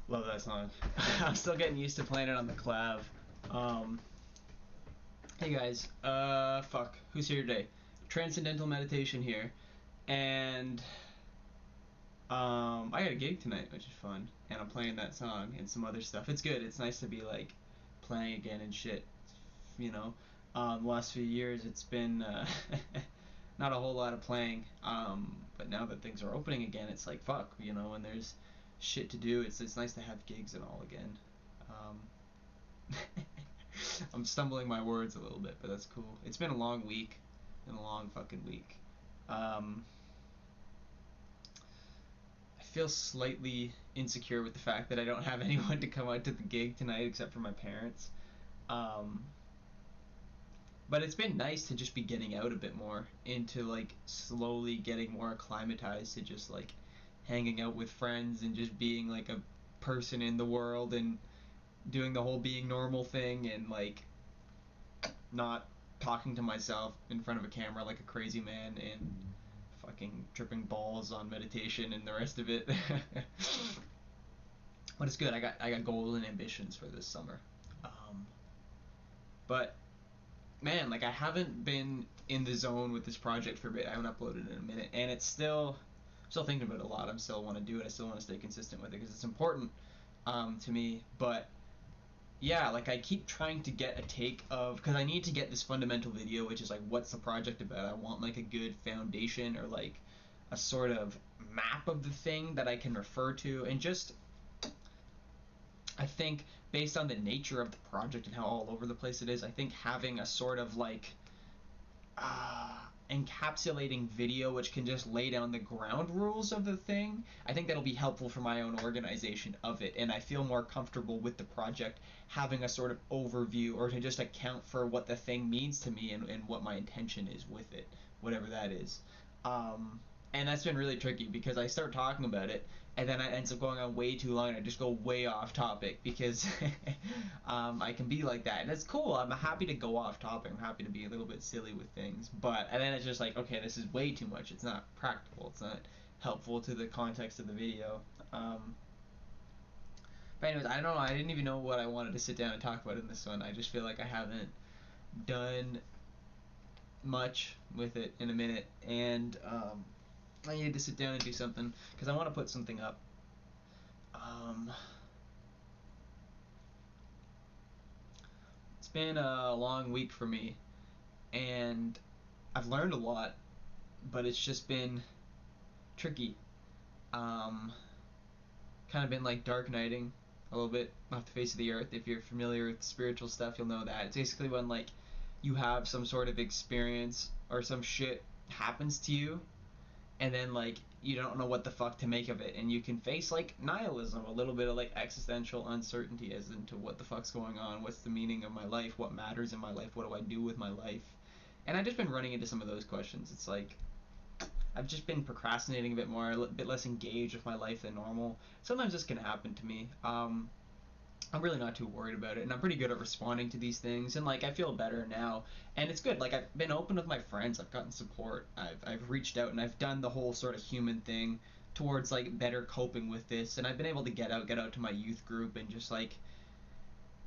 Love that song. I'm still getting used to playing it on the clav. Hey guys, fuck, who's here today? Transcendental Meditation here, and I got a gig tonight, which is fun, and I'm playing that song and some other stuff. It's good. It's nice to be like playing again and shit. You know, the last few years it's been not a whole lot of playing, but now that things are opening again, it's like fuck, you know, and there's shit to do. It's nice to have gigs and all again. I'm stumbling my words a little bit, but that's cool. It's been a long week, and a long fucking week. I feel slightly insecure with the fact that I don't have anyone to come out to the gig tonight except for my parents. But it's been nice to just be getting out a bit more, into like slowly getting more acclimatized to just like hanging out with friends and just being like a person in the world and doing the whole being normal thing and like not talking to myself in front of a camera like a crazy man and fucking tripping balls on meditation and the rest of it. But it's good. I got goals and ambitions for this summer. But man, like I haven't been in the zone with this project for a bit. I haven't uploaded in a minute, and it's still thinking about it a lot. I still want to do it. I still want to stay consistent with it because it's important to me. But yeah, like I keep trying to get a take of, because I need to get this fundamental video, which is like what's the project about. I want like a good foundation or like a sort of map of the thing that I can refer to, and just I think based on the nature of the project and how all over the place it is, I think having a sort of like encapsulating video which can just lay down the ground rules of the thing, I think that'll be helpful for my own organization of it, and I feel more comfortable with the project having a sort of overview or to just account for what the thing means to me and what my intention is with it, whatever that is. And that's been really tricky because I start talking about it and then it ends up going on way too long and I just go way off topic because I can be like that, and it's cool. I'm happy to go off topic. I'm happy to be a little bit silly with things, and then it's just like, okay, this is way too much. It's not practical. It's not helpful to the context of the video. But anyways, I don't know. I didn't even know what I wanted to sit down and talk about in this one. I just feel like I haven't done much with it in a minute, and I needed to sit down and do something because I want to put something up. It's been a long week for me, and I've learned a lot, but it's just been tricky. Kind of been like dark nighting a little bit off the face of the earth. If you're familiar with spiritual stuff, you'll know that. It's basically when like you have some sort of experience or some shit happens to you, and then like you don't know what the fuck to make of it, and you can face like nihilism, a little bit of like existential uncertainty as into what the fuck's going on, what's the meaning of my life, what matters in my life, what do I do with my life. And I've just been running into some of those questions. It's like I've just been procrastinating a bit more, a bit less engaged with my life than normal. Sometimes this can happen to me. I'm really not too worried about it, and I'm pretty good at responding to these things, and like I feel better now, and it's good. Like I've been open with my friends, I've gotten support, I've reached out, and I've done the whole sort of human thing towards like better coping with this, and I've been able to get out to my youth group and just like,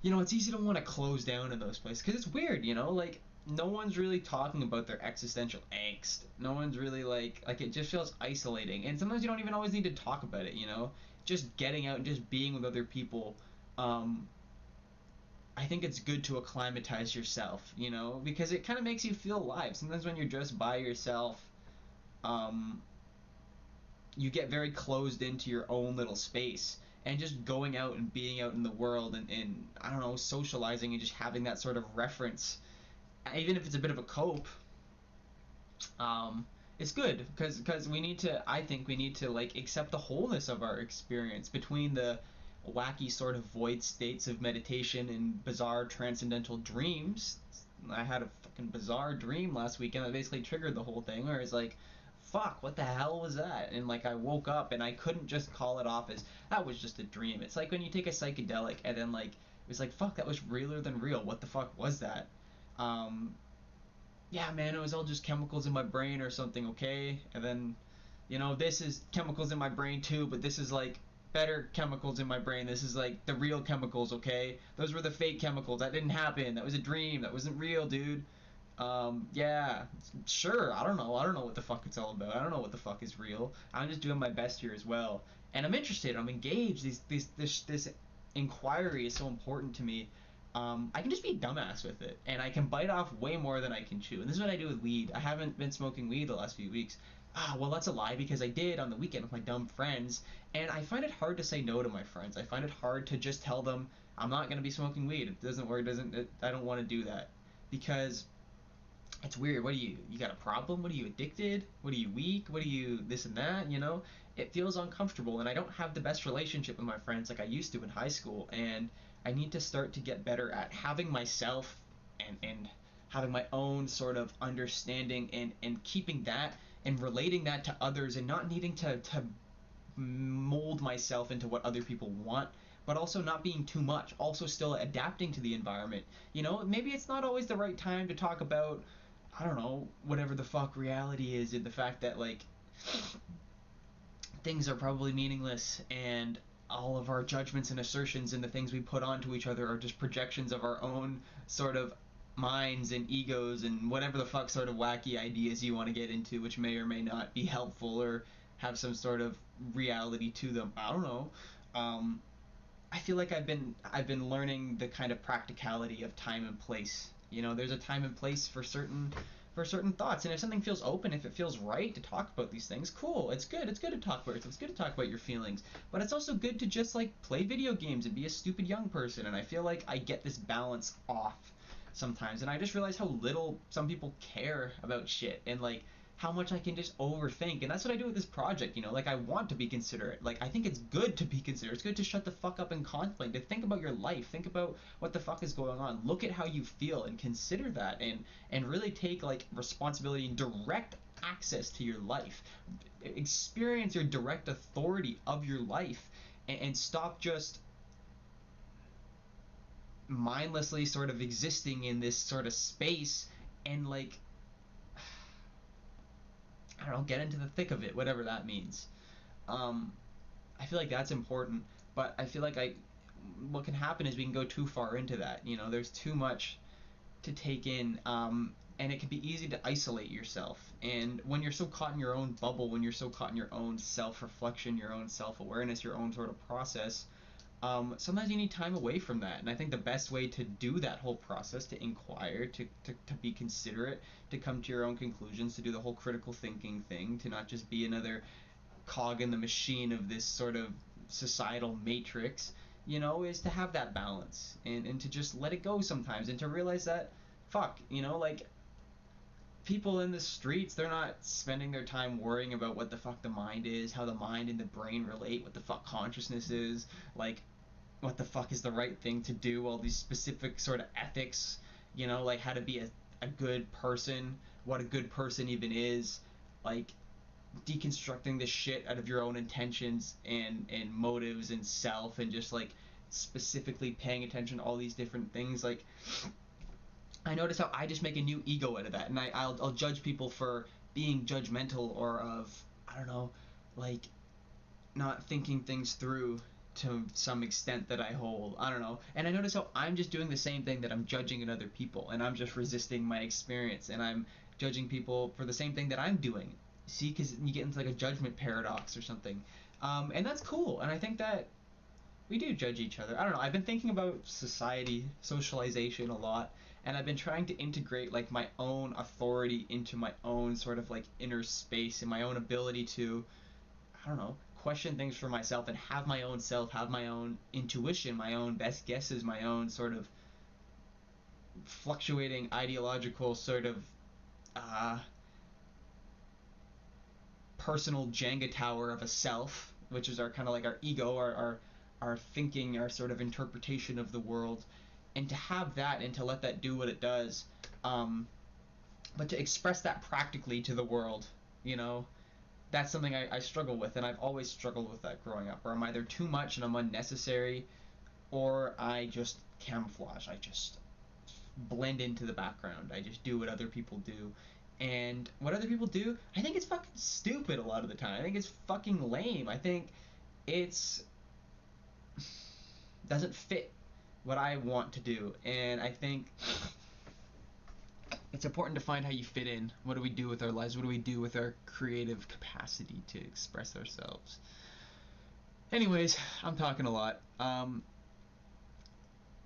you know, it's easy to want to close down in those places because it's weird, you know, like no one's really talking about their existential angst. No one's really like it just feels isolating, and sometimes you don't even always need to talk about it, you know, just getting out and just being with other people. I think it's good to acclimatize yourself, you know, because it kind of makes you feel alive. Sometimes when you're just by yourself, you get very closed into your own little space, and just going out and being out in the world and I don't know, socializing and just having that sort of reference, even if it's a bit of a cope, it's good because I think we need to like accept the wholeness of our experience between the wacky sort of void states of meditation and bizarre transcendental dreams, I had a fucking bizarre dream last weekend that basically triggered the whole thing, where it's like, fuck, what the hell was that? And like I woke up and I couldn't just call it off as that was just a dream. It's like when you take a psychedelic and then like it was like, fuck, that was realer than real. What the fuck was that? Um, yeah, man, it was all just chemicals in my brain or something, okay? And then, this is chemicals in my brain too, but this is like better chemicals in my brain. This is like the real chemicals, okay? Those were the fake chemicals. That didn't happen. That was a dream. That wasn't real, dude. Yeah, sure. I don't know. I don't know what the fuck it's all about. I don't know what the fuck is real. I'm just doing my best here as well, and I'm interested. I'm engaged. This inquiry is so important to me. I can just be a dumbass with it, and I can bite off way more than I can chew. And this is what I do with weed. I haven't been smoking weed the last few weeks. Ah, well, that's a lie because I did on the weekend with my dumb friends, and I find it hard to say no to my friends. I find it hard to just tell them I'm not gonna be smoking weed. It doesn't work. I don't want to do that because it's weird. What are you got a problem? What are you addicted? What are you weak? What are you this and that? It feels uncomfortable, and I don't have the best relationship with my friends like I used to in high school, and I need to start to get better at having myself and having my own sort of understanding and keeping that and relating that to others and not needing to mold myself into what other people want, but also not being too much, also still adapting to the environment. Maybe it's not always the right time to talk about, I don't know, whatever the fuck reality is, and the fact that like things are probably meaningless, and all of our judgments and assertions and the things we put onto each other are just projections of our own sort of minds and egos and whatever the fuck sort of wacky ideas you want to get into, which may or may not be helpful or have some sort of reality to them. I don't know. I feel like I've been learning the kind of practicality of time and place. There's a time and place for certain thoughts, and if something feels open, if it feels right to talk about these things, cool. It's good. It's good to talk about it. It's good to talk about your feelings, but it's also good to just like play video games and be a stupid young person. And I feel like I get this balance off sometimes, and I just realize how little some people care about shit, and like how much I can just overthink. And that's what I do with this project. Like I want to be considerate. Like I think it's good to be considerate. It's good to shut the fuck up and contemplate, to think about your life, think about what the fuck is going on, look at how you feel and consider that, and really take like responsibility and direct access to your life, experience your direct authority of your life, and stop just mindlessly sort of existing in this sort of space and like, I don't know, get into the thick of it, whatever that means. Um, I feel like that's important, but I feel like what can happen is we can go too far into that. There's too much to take in, and it can be easy to isolate yourself. And when you're so caught in your own bubble, when you're so caught in your own self-reflection, your own self-awareness, your own sort of process, sometimes you need time away from that. And I think the best way to do that whole process, to inquire, to be considerate, to come to your own conclusions, to do the whole critical thinking thing, to not just be another cog in the machine of this sort of societal matrix, is to have that balance, and to just let it go sometimes, and to realize that, fuck, like people in the streets, they're not spending their time worrying about what the fuck the mind is, how the mind and the brain relate, what the fuck consciousness is, like what the fuck is the right thing to do, all these specific sort of ethics, like how to be a good person, what a good person even is, like deconstructing this shit out of your own intentions and motives and self, and just like specifically paying attention to all these different things. Like I notice how I just make a new ego out of that, and I'll judge people for being judgmental, or of, I don't know, like not thinking things through to some extent that I hold. I don't know. And I notice how I'm just doing the same thing that I'm judging in other people, and I'm just resisting my experience, and I'm judging people for the same thing that I'm doing. See, because you get into like a judgment paradox or something. And that's cool. And I think that we do judge each other. I don't know. I've been thinking about society, socialization a lot, and I've been trying to integrate like my own authority into my own sort of like inner space and my own ability to, I don't know, question things for myself and have my own self, have my own intuition, my own best guesses, my own sort of fluctuating ideological sort of uh, personal Jenga tower of a self, which is our kind of like our ego, our thinking, our sort of interpretation of the world, and to have that and to let that do what it does, But to express that practically to the world, you know, that's something I struggle with, and I've always struggled with that growing up, where I'm either too much and I'm unnecessary, or I just camouflage. I just blend into the background. I just do what other people do. And what other people do, I think it's fucking stupid a lot of the time. I think it's fucking lame. I think it's doesn't fit what I want to do. And I think it's important to find how you fit in. What do we do with our lives? What do we do with our creative capacity to express ourselves? Anyways, I'm talking a lot.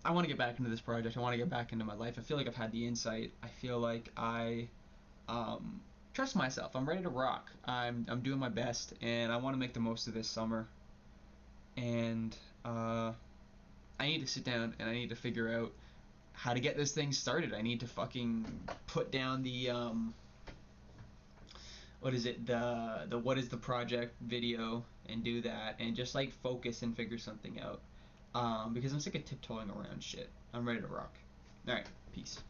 I want to get back into this project. I want to get back into my life. I feel like I've had the insight. I feel like I trust myself. I'm ready to rock. I'm doing my best, and I want to make the most of this summer. And I need to sit down and I need to figure out how to get this thing started. I need to fucking put down the what is it, the what is the project video, and do that, and just like focus and figure something out. Because I'm sick of tiptoeing around shit. I'm ready to rock. All right, peace.